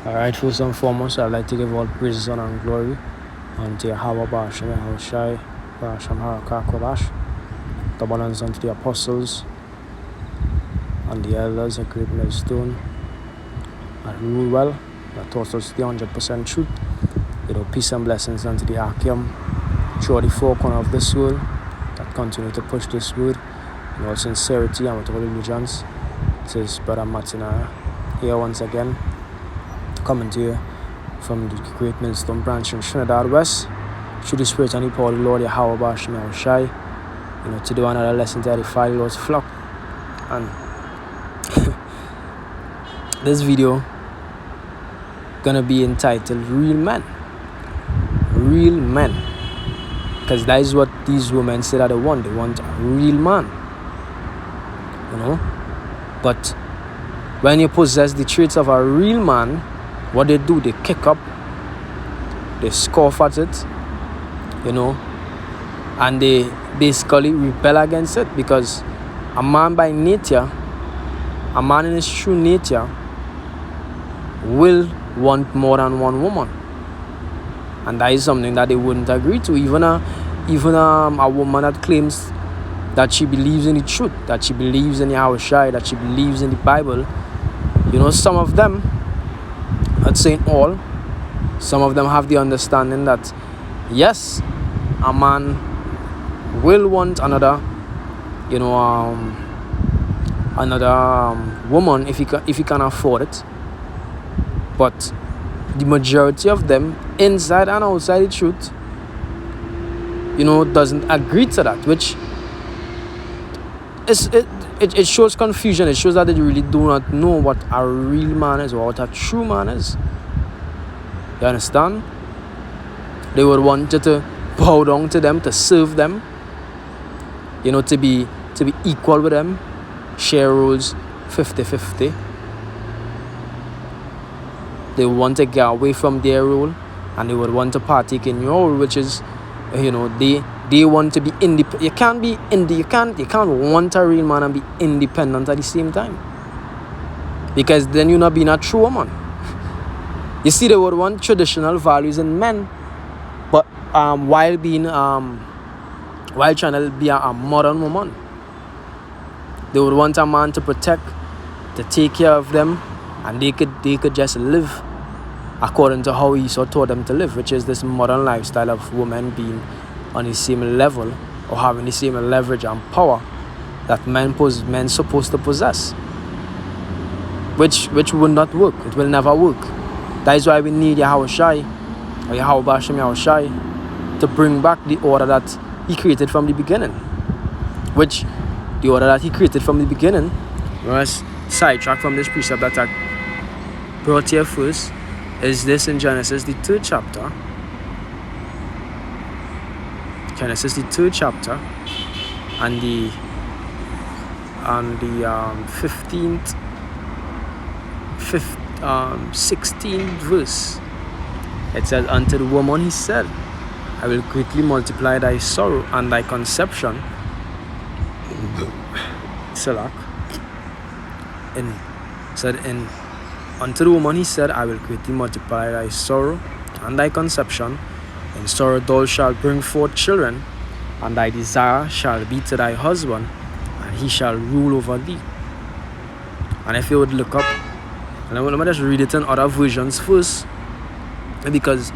Alright, first and foremost, I'd like to give all praises, honor, and glory unto Yahweh Basham Yahushai, Basham Harakakodash, double honors unto the apostles and the elders, a great millstone, that rule well, that taught us the 100% truth. Peace and blessings unto the Akim, throughout the four corners of this world, that continue to push this word in all sincerity and with all diligence. It is Brother Martina here once again, coming to you from the Great Millstone branch in Trinidad West, through the Spirit and the power of the Lord Yahweh Basham Yahushai, to do another lesson to edify the Lord's flock. And this video gonna be entitled Real Men. Real men. Because that is what these women say that they want. They want a real man. But when you possess the traits of a real man, what they do, they kick up, they scoff at it, and they basically rebel against it, because a man by nature, a man in his true nature, will want more than one woman. And that is something that they wouldn't agree to. Even a woman that claims that she believes in the truth, that she believes in Yahushua, that she believes in the Bible, some of them, not saying all, some of them have the understanding that yes, a man will want another woman if he can afford it. But the majority of them, inside and outside the truth, doesn't agree to that, which it shows confusion. It shows that they really do not know what a real man is or what a true man is. You understand? They would want you to bow down to them, to serve them, to be equal with them, share roles 50-50. They want to get away from their role, and they would want to partake in your role, which is, they want to be independent. You can't want a real man and be independent at the same time, because then you're not being a true woman. You see, they would want traditional values in men, but while trying to be a modern woman. They would want a man to protect, to take care of them, and they could just live according to how Esau taught them to live, which is this modern lifestyle of women being on the same level or having the same leverage and power that men supposed to possess, which would not work. It will never work. That is why we need Yahushai, or Yahweh Basham Yahushai, to bring back the order that he created from the beginning. Which the order that he created from the beginning was sidetracked from this precept that I brought here first. Is this in Genesis, the 3rd chapter? Genesis, the 3rd chapter, and the 16th verse. It says, unto the woman he said, I will greatly multiply thy sorrow and thy conception. Unto the woman he said, I will greatly multiply thy sorrow and thy conception. In sorrow thou shalt bring forth children, and thy desire shall be to thy husband, and he shall rule over thee. And if you would look up, and let me just read it in other versions first, because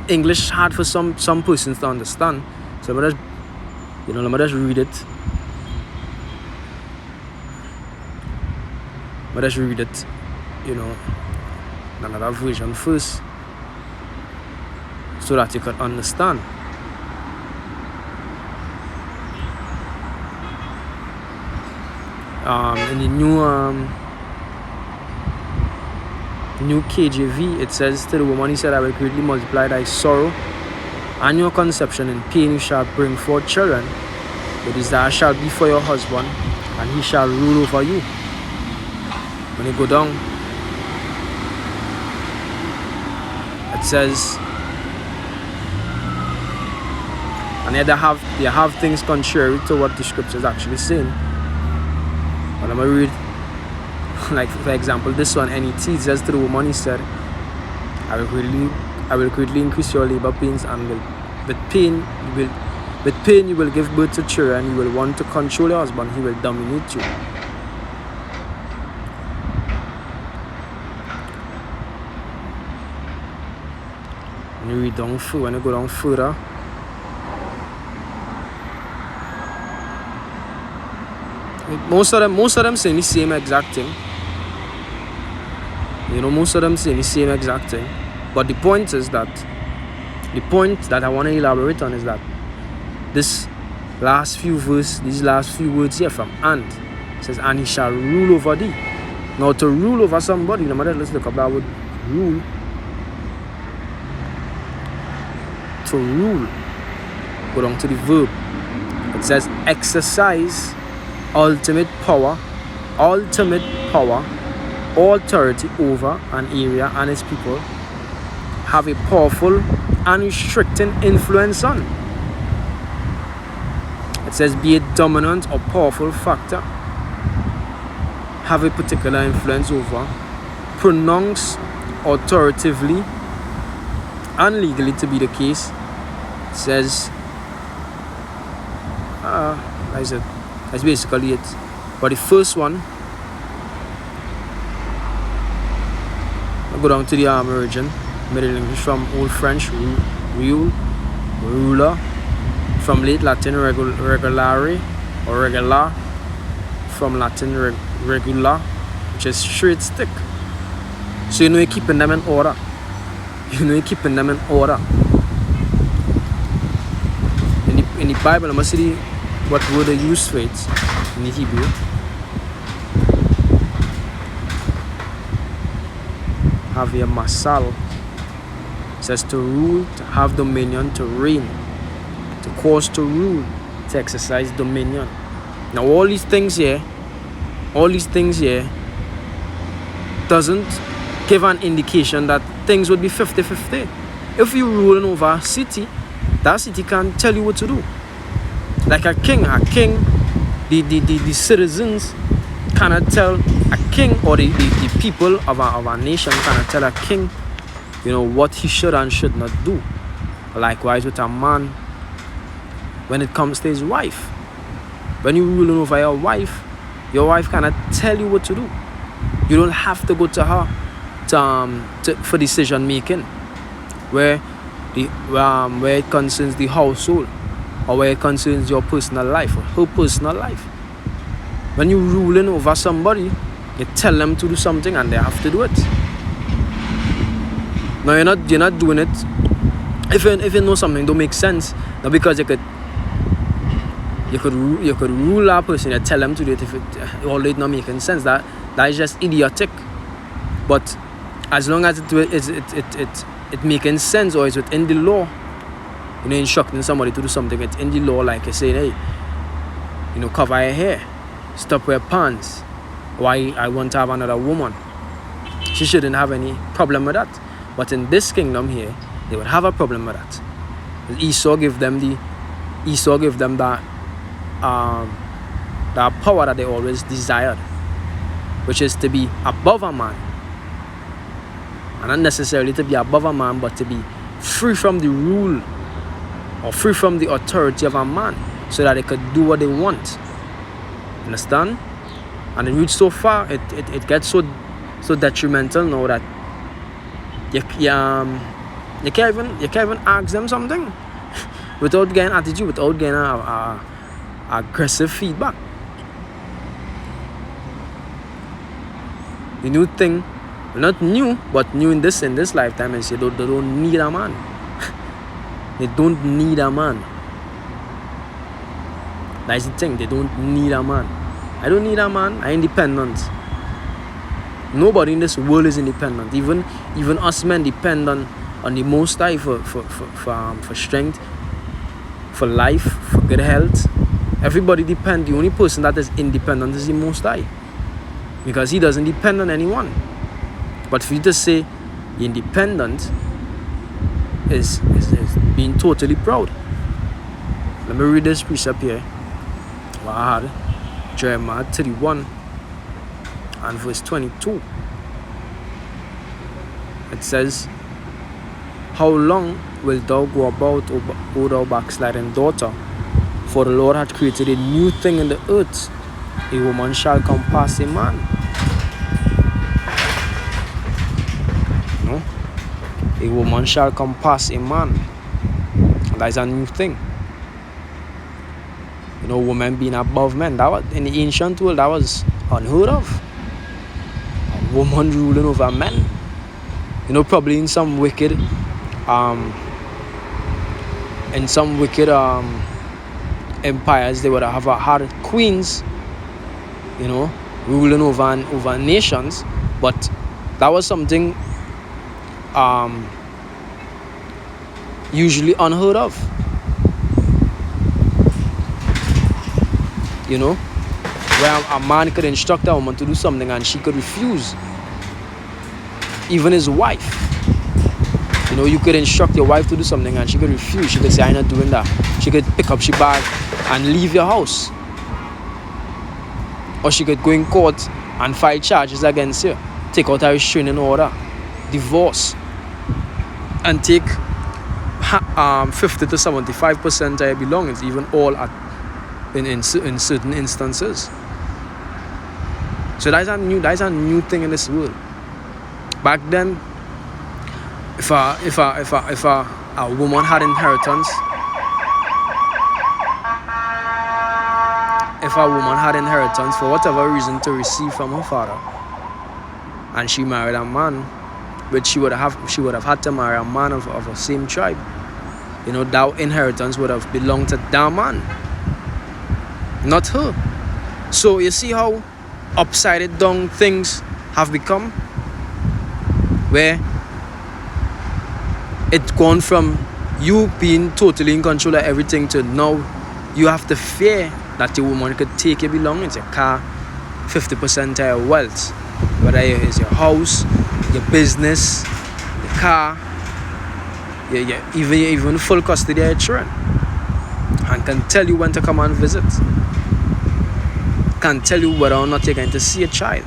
English is hard for some persons to understand. So let me just read it. Let us read it, another version first, so that you can understand. In the new KJV, it says, to the woman he said, I will greatly multiply thy sorrow and your conception. In pain you shall bring forth children. Your desire shall be for your husband, and he shall rule over you. When you go down, it says, and yet they have things contrary to what the scripture is actually saying. But I'm going to read like for example, this one, NET says to the woman, he said, I will greatly increase your labor pains, and with pain you will give birth to children. You will want to control your husband. He will dominate you. When you go down further, most of them saying the same exact thing. Most of them saying the same exact thing. But the point that I want to elaborate on is that these last few words here from "and" says, "and he shall rule over thee." Now, to rule over somebody, no matter, let's look up that word rule. To rule, go down to the verb. It says exercise ultimate power, authority over an area and its people, have a powerful and restricting influence on. It says be a dominant or powerful factor, have a particular influence over, pronounce authoritatively and legally to be the case. It says that's basically it. But the first one, I'll go down to the origin, Middle English from Old French, rule, ruler, from late Latin regulare or regular, from Latin regula, which is straight stick. So you're keeping them in order. In the Bible, I must see what word they use for it in the Hebrew. Have a masal. It says to rule, to have dominion, to reign, to cause to rule, to exercise dominion. Now all these things here doesn't give an indication that things would be 50-50. If you're ruling over a city, that city can tell you what to do. Like a king, the citizens cannot tell a king, or the people of our nation cannot tell a king, what he should and should not do. Likewise with a man, when it comes to his wife. When you're ruling over your wife cannot tell you what to do. You don't have to go to her for decision making, where it concerns the household, or where it concerns your personal life or her personal life. When you're ruling over somebody, you tell them to do something and they have to do it. Now you're not doing it if you know something don't make sense. Now because you could rule that person and tell them to do it if it already not making sense. That is just idiotic. But as long as it making sense, or it's within the law, instructing somebody to do something, it's in the law, like you say, hey, cover your hair, stop wear pants. Why I want to have another woman? She shouldn't have any problem with that. But in this kingdom here, they would have a problem with that. Esau give them that power that they always desired, which is to be above a man. And not necessarily to be above a man, but to be free from the rule or free from the authority of a man, so that they could do what they want. Understand? And it reached so far, it gets so detrimental now that you can't even ask them something without getting attitude, without getting aggressive feedback. The new thing, not new, but new in this lifetime, is they don't need a man. They don't need a man. That's the thing. They don't need a man. I don't need a man. I'm independent. Nobody in this world is independent. Even us men depend on the Most High for strength, for life, for good health. Everybody depends. The only person that is independent is the Most High, because he doesn't depend on anyone. But for you to say independent is being totally proud. Let me read this precept here. Jeremiah 31. and verse 22. It says, "How long wilt thou go about, O thou backsliding daughter? For the Lord hath created a new thing in the earth. A woman shall compass a man." No? A woman shall compass a man. That is a new thing. Women being above men. That was, in the ancient world, that was unheard of. A woman ruling over men. Probably in some wicked empires, they would have had queens, ruling over nations. But that was something usually unheard of. Where a man could instruct a woman to do something and she could refuse. Even his wife. You could instruct your wife to do something and she could refuse. She could say, "I'm not doing that." She could pick up she bag and leave your house. Or she could go in court and file charges against you. Take out a restraining order. Divorce. And take 50 to 75% of your belongings, even all in certain instances. So that's a new thing in this world. Back then, if a woman had inheritance, for whatever reason to receive from her father, and she married a man, which she would have had to marry a man of the same tribe, that inheritance would have belonged to that man, not her. So you see how upside down things have become, where it's gone from you being totally in control of everything to now you have to fear that the woman could take your belongings, your car, 50% of your wealth, whether it's your house, your business, your car, even full custody of your children, and can tell you when to come and visit, can tell you whether or not you're going to see a child.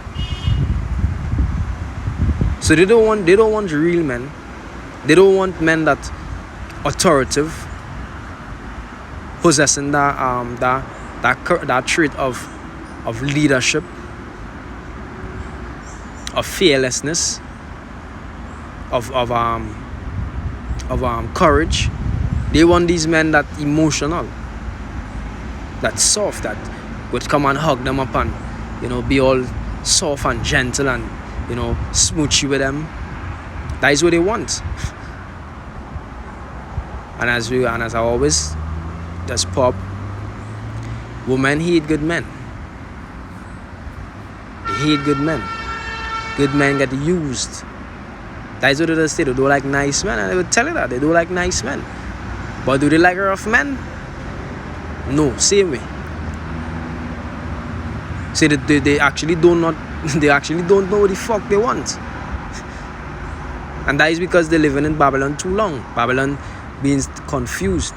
So they don't want real men. They don't want men that authoritative, possessing that trait of leadership, of fearlessness, of courage. They want these men that emotional, that soft, that would come and hug them up and be all soft and gentle and smoochy with them. That is what they want. And as I always just pop, women hate good men. They hate good men. Good men get used. That is what they say. They don't like nice men, and they would tell you that they don't like nice men. But do they like rough men? No, same way. Say that they actually don't know what the fuck they want. And that is because they're living in Babylon too long. Babylon means confused.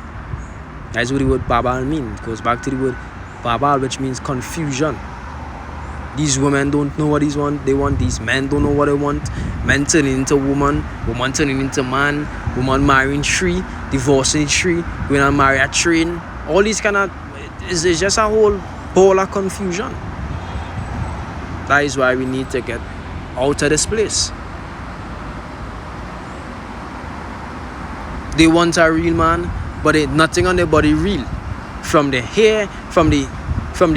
That is what the word Babel means. It goes back to the word Babel, which means confusion. These women don't know what they want. These men don't know what they want. Men turning into woman turning into man, woman marrying tree, divorcing tree, going and marry a train. All these kind of, it's just a whole ball of confusion. That is why we need to get out of this place. They want a real man, but nothing on their body real. From the hair, from the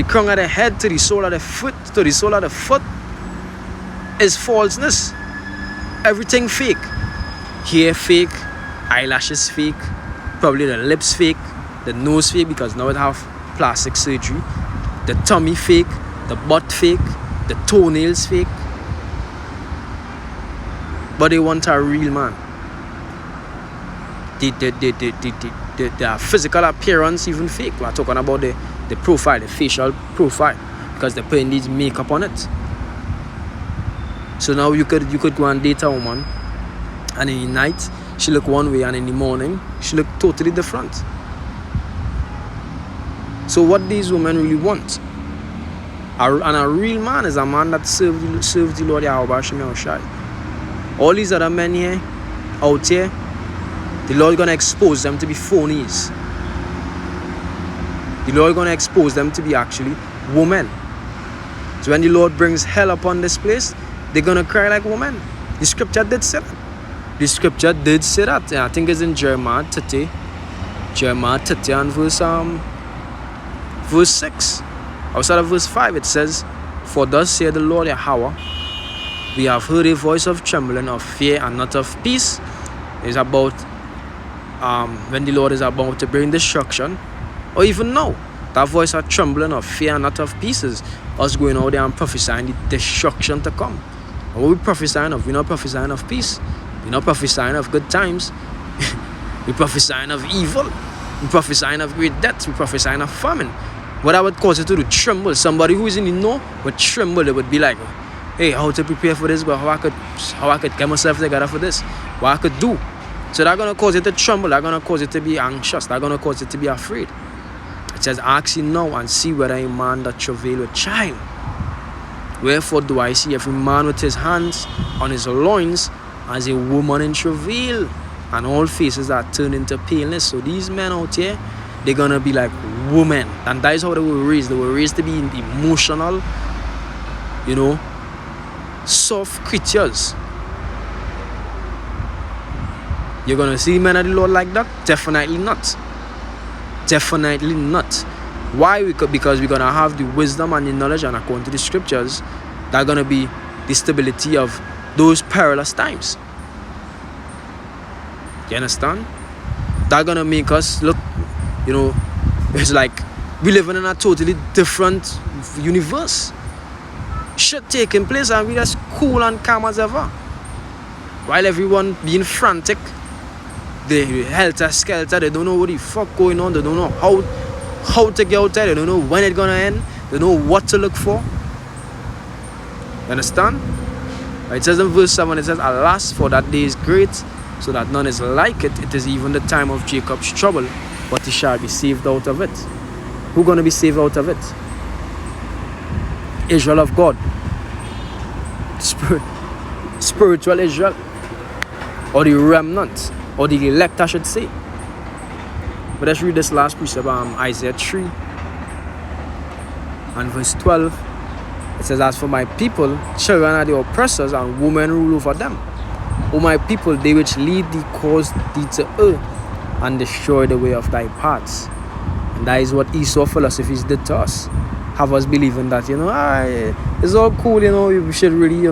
crown of the head to the sole of the foot, is falseness. Everything fake. Hair fake, eyelashes fake, probably the lips fake, the nose fake because now it have plastic surgery, the tummy fake, the butt fake, the toenails fake. But they want a real man. The physical appearance even fake. We're talking about the profile, the facial profile, because they're putting these makeup on it. So now you could go and date a woman, and in the night she look one way, and in the morning she look totally different. So what these women really want And a real man is a man that serves the Lord Yahweh Shem Yahushai. All these other men here, out here, the Lord is going to expose them to be phonies. The Lord is going to expose them to be actually women. So when the Lord brings hell upon this place, they're going to cry like women. The scripture did say that. The scripture did say that. I think it's in Jeremiah 30. Jeremiah 30 and verse 6. Outside of verse 5 it says, "For thus saith the Lord Yahweh, we have heard a voice of trembling, of fear, and not of peace." It's about when the Lord is about to bring destruction. Or even now, that voice of trembling, of fear, and not of peace is us going out there and prophesying the destruction to come. And what we prophesying of? We're not prophesying of peace. We're not prophesying of good times. We're prophesying of evil. We're prophesying of great death. We're prophesying of famine. What I would cause it to do, tremble. Somebody who is in the know would tremble. They would be like, hey, how to prepare for this, but how I could get myself together for this, what I could do. So that's going to cause it to tremble. That's going to cause it to be anxious. That's going to cause it to be afraid. It says, ask ye now and see whether a man that travail with child. Wherefore do I see every man with his hands on his loins as a woman in travail, and all faces are turned into paleness. So these men out here, they're going to be like women. And that is how they were raised. They were raised to be emotional, soft creatures. You're going to see men of the Lord like that? Definitely not. Definitely not. Why? Because we're going to have the wisdom and the knowledge, and according to the scriptures, that's going to be the stability of those perilous times. You understand? That's going to make us look, it's like we living in a totally different universe. Shit taking place and we just cool and calm as ever. While everyone being frantic, they helter-skelter, they don't know what the fuck going on, they don't know how to get out there, they don't know when it's gonna end, they don't know what to look for. You understand? It says in verse 7, it says, "Alas, for that day is great, so that none is like it. It is even the time of Jacob's trouble, but he shall be saved out of it." Who's gonna be saved out of it? Israel of God. Spiritual Israel. Or the remnant. Or the elect, I should say. But let's read this last precept, Isaiah 3 and verse 12. It says, "As for my people, children are the oppressors, and women rule over them. O my people, they which lead thee cause thee to err, and destroy the way of thy paths." And that is what Esau philosophies did to us. Have us believing that, it's all cool, we should really,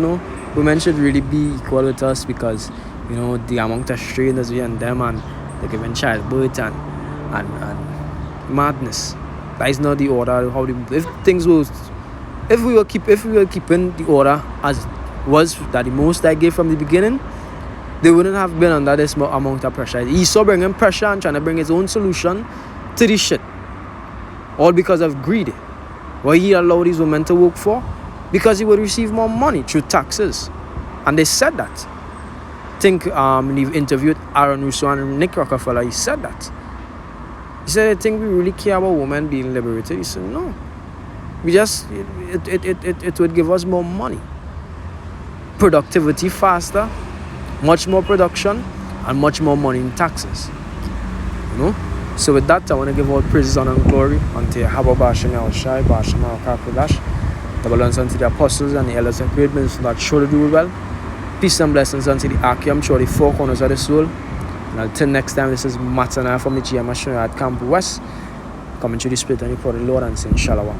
women should really be equal with us because, the amount of strain that's on them, and they're giving childbirth and madness. That is not the order. If we were keeping the order as was that the Most I gave from the beginning, they wouldn't have been under this amount of pressure. Esau bringing pressure and trying to bring his own solution to this shit, all because of greed. Why he allowed these women to work for? Because he would receive more money through taxes, and they said that. I think in the interview with Aaron Russo and Nick Rockefeller, he said that. He said, "I think we really care about women being liberated." He said, "No, we just it would give us more money, productivity faster, much more production, and much more money in taxes." So with that, I want to give all praises, honor, and glory unto Yahweh Bashem Yahushai, Bashem Yahushai, double honors unto the apostles and the elders and great men that surely do well. Peace and blessings unto the Akim, sure the four corners of the soul. And until next time, this is Matana from the GM at Camp West, coming to the Spirit and the Lord and saying Shalom.